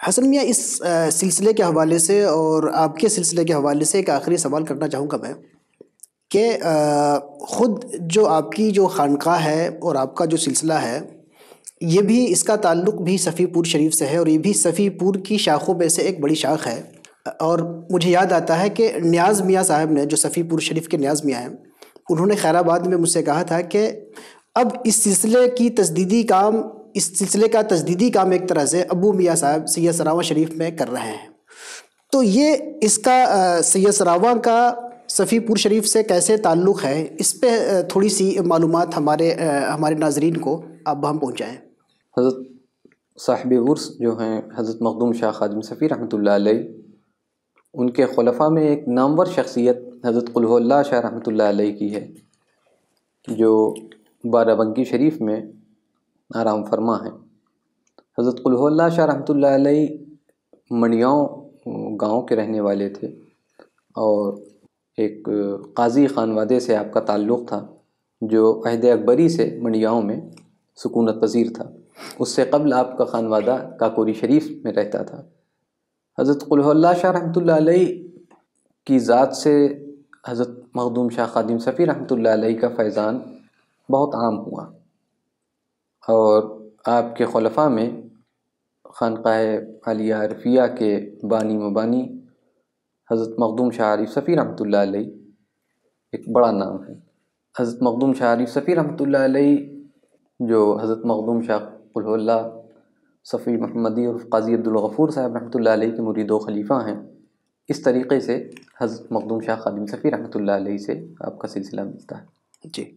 حسن میاں، اس سلسلے کے حوالے سے اور آپ کے سلسلے کے حوالے سے ایک آخری سوال کرنا چاہوں گا میں کہ خود جو آپ کی جو خانقاہ ہے اور آپ کا جو سلسلہ ہے، یہ بھی اس کا تعلق بھی صفی پور شریف سے ہے، اور یہ بھی صفی پور کی شاخوں میں سے ایک بڑی شاخ ہے۔ اور مجھے یاد آتا ہے کہ نیاز میاں صاحب نے، جو صفی پور شریف کے نیاز میاں ہیں، انہوں نے خیر آباد میں مجھ سے کہا تھا کہ اب اس سلسلے کا تجدیدی کام ایک طرح سے ابو میاں صاحب سید سراواں شریف میں کر رہے ہیں۔ تو یہ اس کا سید سراواں کا صفی پور شریف سے کیسے تعلق ہے، اس پہ تھوڑی سی معلومات ہمارے ناظرین کو آپ ہم پہنچائیں۔ حضرت صاحب عرس جو ہیں حضرت مخدوم شاہ خادم صفی رحمۃ اللہ علیہ، ان کے خلفاء میں ایک نامور شخصیت حضرت قلہ اللہ شاہ رحمۃ اللہ علیہ کی ہے، جو بارہ بنکی شریف میں آرام فرما ہیں۔ حضرت قلہ اللہ شاہ رحمۃ اللہ علیہ منڈیاؤں گاؤں کے رہنے والے تھے، اور ایک قاضی خانوادے سے آپ کا تعلق تھا، جو عہد اکبری سے منڈیاؤں میں سکونت پذیر تھا۔ اس سے قبل آپ کا خانوادہ کاکوری شریف میں رہتا تھا۔ حضرت قلہ اللہ شاہ رحمۃ اللہ علیہ کی ذات سے حضرت مخدوم شاہ خادم صفی رحمۃ اللہ علیہ کا فیضان بہت عام ہوا، اور آپ کے خلفاء میں خانقاہ عالیہ عرفیہ کے بانی مبانی حضرت مخدوم شاہ عارف صفی رحمۃ اللہ علیہ ایک بڑا نام ہے۔ حضرت مخدوم شاہ عارف صفی رحمۃ اللہ علیہ، جو حضرت مخدوم شاہ قلہ اللہ صفی محمدی اور قاضی عبدالغفور صاحب رحمۃ اللہ علیہ کے مرید و خلیفہ ہیں، اس طریقے سے حضرت مخدوم شاہ خادم صفی رحمۃ اللہ علیہ سے آپ کا سلسلہ ملتا ہے۔ جی۔